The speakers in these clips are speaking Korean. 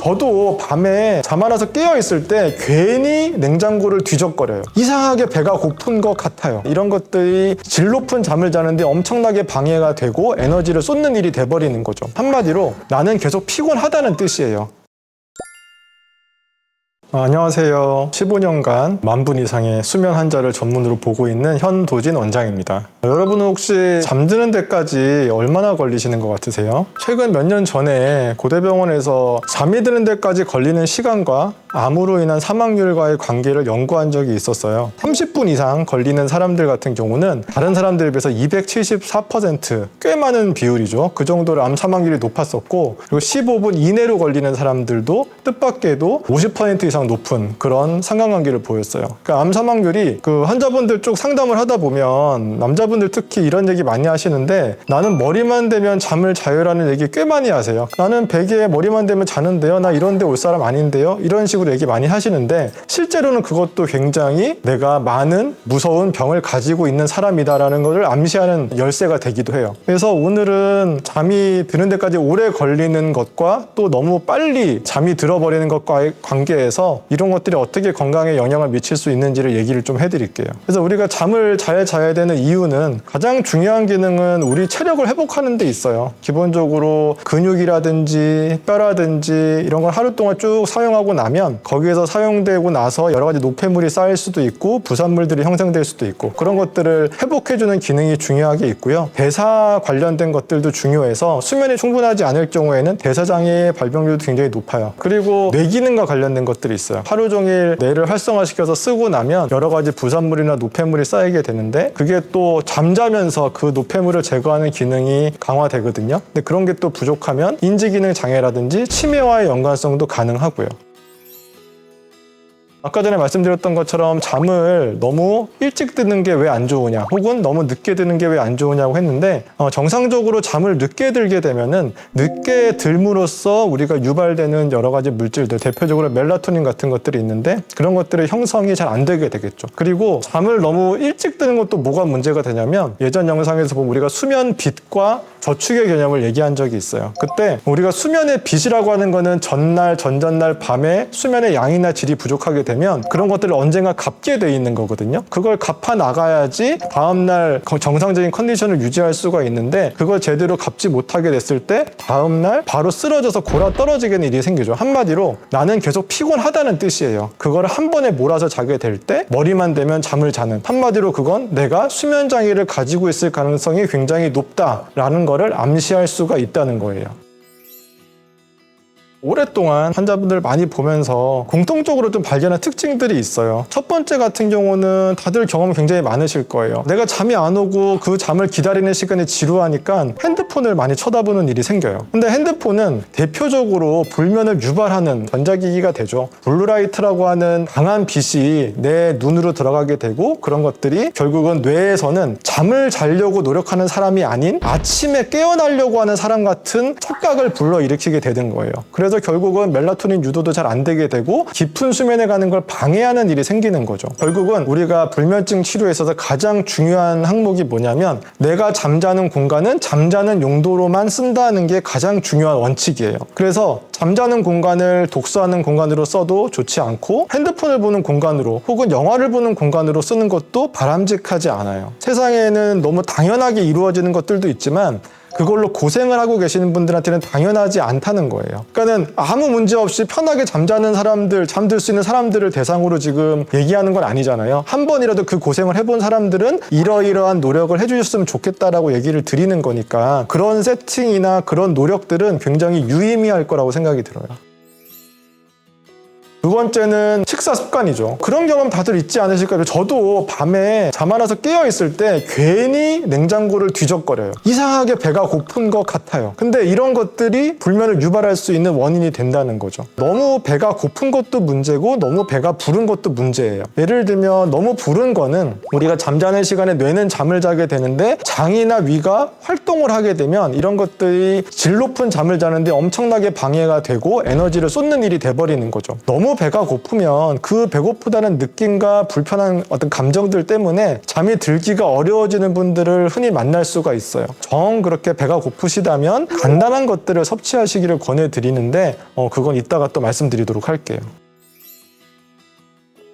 저도 밤에 잠 안 와서 깨어있을 때 괜히 냉장고를 뒤적거려요. 이상하게 배가 고픈 것 같아요. 이런 것들이 질 높은 잠을 자는데 엄청나게 방해가 되고 에너지를 쏟는 일이 돼버리는 거죠. 한마디로 나는 계속 피곤하다는 뜻이에요. 안녕하세요. 15년간 10,000분 이상의 수면 환자를 전문으로 보고 있는 현도진 원장입니다. 여러분은 혹시 잠드는 데까지 얼마나 걸리시는 것 같으세요? 최근 몇 년 전에 고대병원에서 잠이 드는 데까지 걸리는 시간과 암으로 인한 사망률과의 관계를 연구한 적이 있었어요. 30분 이상 걸리는 사람들 같은 경우는 다른 사람들에 비해서 274%, 꽤 많은 비율이죠. 그 정도로 암 사망률이 높았었고, 그리고 15분 이내로 걸리는 사람들도 뜻밖에도 50% 이상 높은 그런 상관관계를 보였어요. 그러니까 암 사망률이 그 환자분들 쪽 상담을 하다 보면 남자분들 특히 이런 얘기 많이 하시는데, 나는 머리만 대면 잠을 자요라는 얘기 꽤 많이 하세요. 나는 베개에 머리만 대면 자는데요, 나 이런 데 올 사람 아닌데요, 이런 식으로 얘기 많이 하시는데, 실제로는 그것도 굉장히 내가 많은 무서운 병을 가지고 있는 사람이다라는 것을 암시하는 열쇠가 되기도 해요. 그래서 오늘은 잠이 드는 데까지 오래 걸리는 것과 또 너무 빨리 잠이 들어버리는 것과의 관계에서 이런 것들이 어떻게 건강에 영향을 미칠 수 있는지를 얘기를 좀 해드릴게요. 그래서 우리가 잠을 잘 자야 되는 이유는, 가장 중요한 기능은 우리 체력을 회복하는 데 있어요. 기본적으로 근육이라든지 뼈라든지 이런 걸 하루 동안 쭉 사용하고 나면 거기에서 사용되고 나서 여러 가지 노폐물이 쌓일 수도 있고 부산물들이 형성될 수도 있고, 그런 것들을 회복해주는 기능이 중요하게 있고요. 대사 관련된 것들도 중요해서 수면이 충분하지 않을 경우에는 대사장애 발병률도 굉장히 높아요. 그리고 뇌 기능과 관련된 것들이 있어요. 하루 종일 뇌를 활성화시켜서 쓰고 나면 여러 가지 부산물이나 노폐물이 쌓이게 되는데, 그게 또 잠자면서 그 노폐물을 제거하는 기능이 강화되거든요. 근데 그런 게 또 부족하면 인지기능 장애라든지 치매와의 연관성도 가능하고요. 아까 전에 말씀드렸던 것처럼 잠을 너무 일찍 드는 게 왜 안 좋으냐, 혹은 너무 늦게 드는 게 왜 안 좋으냐고 했는데, 정상적으로 잠을 늦게 들게 되면은 늦게 들므로써 우리가 유발되는 여러 가지 물질들, 대표적으로 멜라토닌 같은 것들이 있는데, 그런 것들의 형성이 잘 안 되게 되겠죠. 그리고 잠을 너무 일찍 드는 것도 뭐가 문제가 되냐면, 예전 영상에서 보면 우리가 수면 빛과 저축의 개념을 얘기한 적이 있어요. 그때 우리가 수면의 빛이라고 하는 거는 전날, 전전날 밤에 수면의 양이나 질이 부족하게 되면 그런 것들을 언젠가 갚게 돼 있는 거거든요. 그걸 갚아 나가야지 다음날 정상적인 컨디션을 유지할 수가 있는데, 그걸 제대로 갚지 못하게 됐을 때 다음날 바로 쓰러져서 골아 떨어지게 되는 일이 생기죠. 한마디로 나는 계속 피곤하다는 뜻이에요. 그걸 한 번에 몰아서 자게 될 때 머리만 대면 잠을 자는, 한마디로 그건 내가 수면 장애를 가지고 있을 가능성이 굉장히 높다라는 거를 암시할 수가 있다는 거예요. 오랫동안 환자분들 많이 보면서 공통적으로 좀 발견한 특징들이 있어요. 첫 번째 같은 경우는 다들 경험이 굉장히 많으실 거예요. 내가 잠이 안 오고 그 잠을 기다리는 시간이 지루하니까 핸드폰을 많이 쳐다보는 일이 생겨요. 근데 핸드폰은 대표적으로 불면을 유발하는 전자기기가 되죠. 블루라이트라고 하는 강한 빛이 내 눈으로 들어가게 되고, 그런 것들이 결국은 뇌에서는 잠을 자려고 노력하는 사람이 아닌 아침에 깨어나려고 하는 사람 같은 착각을 불러일으키게 되는 거예요. 그래서 결국은 멜라토닌 유도도 잘 안 되게 되고 깊은 수면에 가는 걸 방해하는 일이 생기는 거죠. 결국은 우리가 불면증 치료에 있어서 가장 중요한 항목이 뭐냐면, 내가 잠자는 공간은 잠자는 용도로만 쓴다는 게 가장 중요한 원칙이에요. 그래서 잠자는 공간을 독서하는 공간으로 써도 좋지 않고, 핸드폰을 보는 공간으로 혹은 영화를 보는 공간으로 쓰는 것도 바람직하지 않아요. 세상에는 너무 당연하게 이루어지는 것들도 있지만 그걸로 고생을 하고 계시는 분들한테는 당연하지 않다는 거예요. 그러니까는 아무 문제 없이 편하게 잠자는 사람들, 잠들 수 있는 사람들을 대상으로 지금 얘기하는 건 아니잖아요. 한 번이라도 그 고생을 해본 사람들은 이러이러한 노력을 해주셨으면 좋겠다라고 얘기를 드리는 거니까, 그런 세팅이나 그런 노력들은 굉장히 유의미할 거라고 생각이 들어요. 두 번째는 식사 습관이죠. 그런 경험 다들 있지 않으실까요? 저도 밤에 잠 안 와서 깨어있을 때 괜히 냉장고를 뒤적거려요. 이상하게 배가 고픈 것 같아요. 근데 이런 것들이 불면을 유발할 수 있는 원인이 된다는 거죠. 너무 배가 고픈 것도 문제고 너무 배가 부른 것도 문제예요. 예를 들면 너무 부른 거는, 우리가 잠자는 시간에 뇌는 잠을 자게 되는데 장이나 위가 활동을 하게 되면 이런 것들이 질 높은 잠을 자는데 엄청나게 방해가 되고 에너지를 쏟는 일이 돼버리는 거죠. 너무 너무 배가 고프면 그 배고프다는 느낌과 불편한 어떤 감정들 때문에 잠이 들기가 어려워지는 분들을 흔히 만날 수가 있어요. 정 그렇게 배가 고프시다면 간단한 것들을 섭취하시기를 권해드리는데 그건 이따가 또 말씀드리도록 할게요.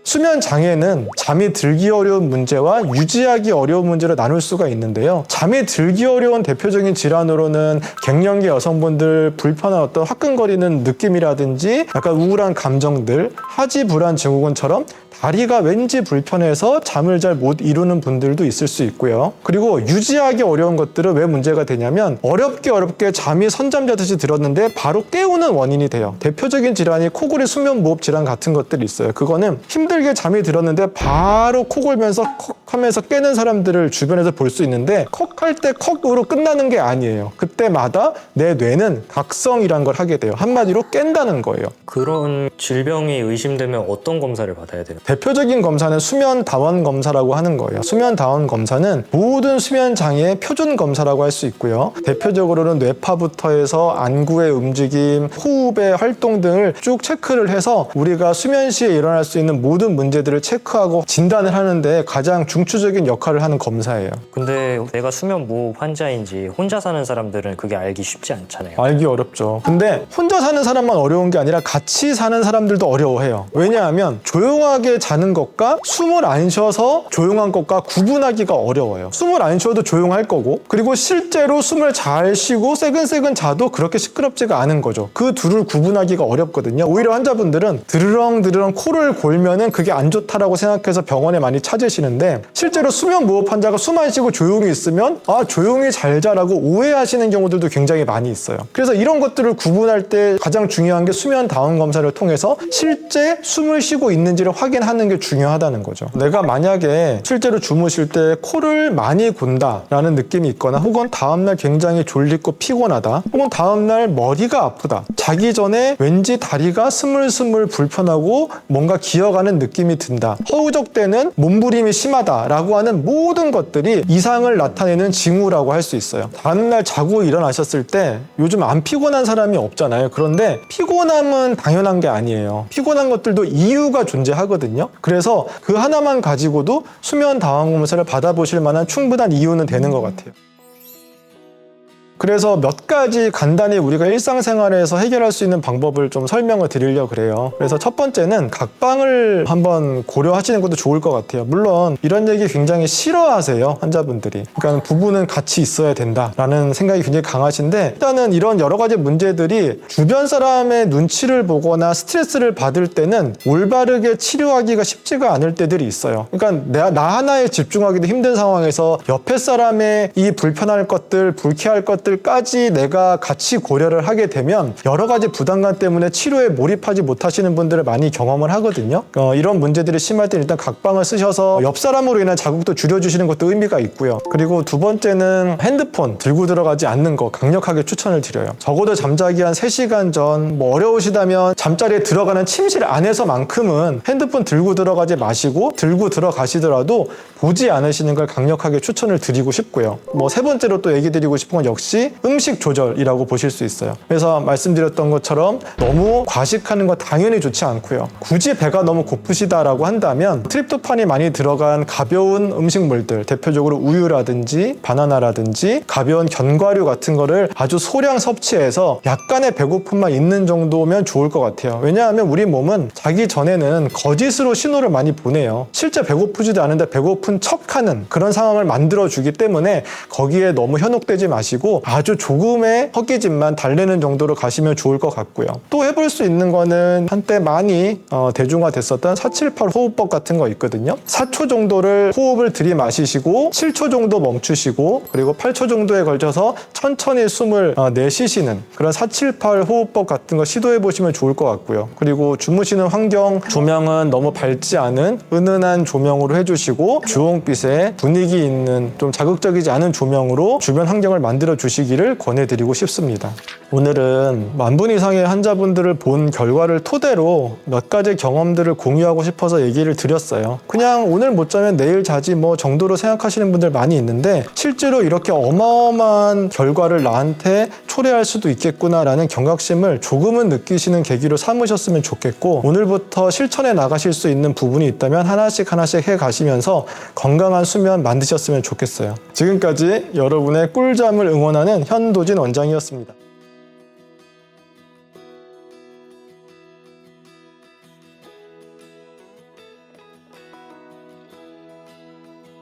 수면 장애는 잠이 들기 어려운 문제와 유지하기 어려운 문제로 나눌 수가 있는데요. 잠이 들기 어려운 대표적인 질환으로는 갱년기 여성분들 불편한 어떤 화끈거리는 느낌이라든지 약간 우울한 감정들, 하지 불안 증후군처럼 다리가 왠지 불편해서 잠을 잘 못 이루는 분들도 있을 수 있고요. 그리고 유지하기 어려운 것들은 왜 문제가 되냐면 어렵게 잠이 선잠자듯이 들었는데 바로 깨우는 원인이 돼요. 대표적인 질환이 코골이 수면무호흡 질환 같은 것들이 있어요. 그거는 힘들게 잠이 들었는데 바로 코 골면서 컥 하면서 깨는 사람들을 주변에서 볼 수 있는데 컥 할 때 컥으로 끝나는 게 아니에요. 그때마다 내 뇌는 각성이란 걸 하게 돼요. 한마디로 깬다는 거예요. 그런 질병이 의심되면 어떤 검사를 받아야 돼요? 대표적인 검사는 수면 다원 검사라고 하는 거예요. 수면 다원 검사는 모든 수면 장애의 표준 검사라고 할 수 있고요. 대표적으로는 뇌파부터 해서 안구의 움직임, 호흡의 활동 등을 쭉 체크를 해서 우리가 수면 시에 일어날 수 있는 모든 문제들을 체크하고 진단을 하는데 가장 중추적인 역할을 하는 검사예요. 근데 내가 수면 무호흡 환자인지 혼자 사는 사람들은 그게 알기 쉽지 않잖아요. 알기 어렵죠. 근데 혼자 사는 사람만 어려운 게 아니라 같이 사는 사람들도 어려워해요. 왜냐하면 조용하게 자는 것과 숨을 안 쉬어서 조용한 것과 구분하기가 어려워요. 숨을 안 쉬어도 조용할 거고, 그리고 실제로 숨을 잘 쉬고 새근새근 자도 그렇게 시끄럽지가 않은 거죠. 그 둘을 구분하기가 어렵거든요. 오히려 환자분들은 드르렁드르렁 코를 골면은 그게 안 좋다라고 생각해서 병원에 많이 찾으시는데, 실제로 수면 무호흡 환자가 숨 안 쉬고 조용히 있으면 조용히 잘 자라고 오해하시는 경우들도 굉장히 많이 있어요. 그래서 이런 것들을 구분할 때 가장 중요한 게 수면 다운 검사를 통해서 실제 숨을 쉬고 있는지를 확인하는 게 중요하다는 거죠. 내가 만약에 실제로 주무실 때 코를 많이 곤다라는 느낌이 있거나, 혹은 다음날 굉장히 졸리고 피곤하다, 혹은 다음날 머리가 아프다, 자기 전에 왠지 다리가 스물스물 불편하고 뭔가 기어가는 느낌이 든다, 허우적대는 몸부림이 심하다라고 하는 모든 것들이 이상을 나타내는 징후라고 할 수 있어요. 다음날 자고 일어나셨을 때 요즘 안 피곤한 사람이 없잖아요. 그런데 피곤함은 당연한 게 아니에요. 피곤한 것들도 이유가 존재하거든요. 그래서 그 하나만 가지고도 수면 다원 검사를 받아보실 만한 충분한 이유는 되는 것 같아요. 그래서 몇 가지 간단히 우리가 일상생활에서 해결할 수 있는 방법을 좀 설명을 드리려고 그래요. 그래서 첫 번째는 각방을 한번 고려하시는 것도 좋을 것 같아요. 물론 이런 얘기 굉장히 싫어하세요, 환자분들이. 그러니까 부부는 같이 있어야 된다라는 생각이 굉장히 강하신데, 일단은 이런 여러 가지 문제들이 주변 사람의 눈치를 보거나 스트레스를 받을 때는 올바르게 치료하기가 쉽지가 않을 때들이 있어요. 그러니까 나 하나에 집중하기도 힘든 상황에서 옆에 사람의 이 불편할 것들, 불쾌할 것들 까지 내가 같이 고려를 하게 되면 여러 가지 부담감 때문에 치료에 몰입하지 못하시는 분들을 많이 경험을 하거든요. 이런 문제들이 심할 때 일단 각방을 쓰셔서 옆 사람으로 인한 자극도 줄여주시는 것도 의미가 있고요. 그리고 두 번째는 핸드폰 들고 들어가지 않는 거 강력하게 추천을 드려요. 적어도 잠자기 한 3시간 전, 어려우시다면 잠자리에 들어가는 침실 안에서만큼은 핸드폰 들고 들어가지 마시고, 들고 들어가시더라도 보지 않으시는 걸 강력하게 추천을 드리고 싶고요. 세 번째로 또 얘기 드리고 싶은 건 역시 음식 조절이라고 보실 수 있어요. 그래서 말씀드렸던 것처럼 너무 과식하는 거 당연히 좋지 않고요. 굳이 배가 너무 고프시다라고 한다면 트립토판이 많이 들어간 가벼운 음식물들, 대표적으로 우유라든지 바나나라든지 가벼운 견과류 같은 거를 아주 소량 섭취해서 약간의 배고픔만 있는 정도면 좋을 것 같아요. 왜냐하면 우리 몸은 자기 전에는 거짓으로 신호를 많이 보내요. 실제 배고프지도 않은데 배고픈 척하는 그런 상황을 만들어주기 때문에 거기에 너무 현혹되지 마시고 아주 조금의 허기짐만 달래는 정도로 가시면 좋을 것 같고요. 또 해볼 수 있는 거는 한때 많이 대중화됐었던 478 호흡법 같은 거 있거든요. 4초 정도를 호흡을 들이마시시고 7초 정도 멈추시고, 그리고 8초 정도에 걸쳐서 천천히 숨을 내쉬시는 그런 478 호흡법 같은 거 시도해 보시면 좋을 것 같고요. 그리고 주무시는 환경 조명은 너무 밝지 않은 은은한 조명으로 해주시고, 주홍빛의 분위기 있는 좀 자극적이지 않은 조명으로 주변 환경을 만들어 주시기를 권해드리고 싶습니다. 오늘은 10,000분 이상의 환자분들을 본 결과를 토대로 몇 가지 경험들을 공유하고 싶어서 얘기를 드렸어요. 그냥 오늘 못 자면 내일 자지 뭐 정도로 생각하시는 분들 많이 있는데 실제로 이렇게 어마어마한 결과를 나한테 초래할 수도 있겠구나라는 경각심을 조금은 느끼시는 계기로 삼으셨으면 좋겠고, 오늘부터 실천해 나가실 수 있는 부분이 있다면 하나씩 해 가시면서 건강한 수면 만드셨으면 좋겠어요. 지금까지 여러분의 꿀잠을 응원하는 현도진 원장이었습니다.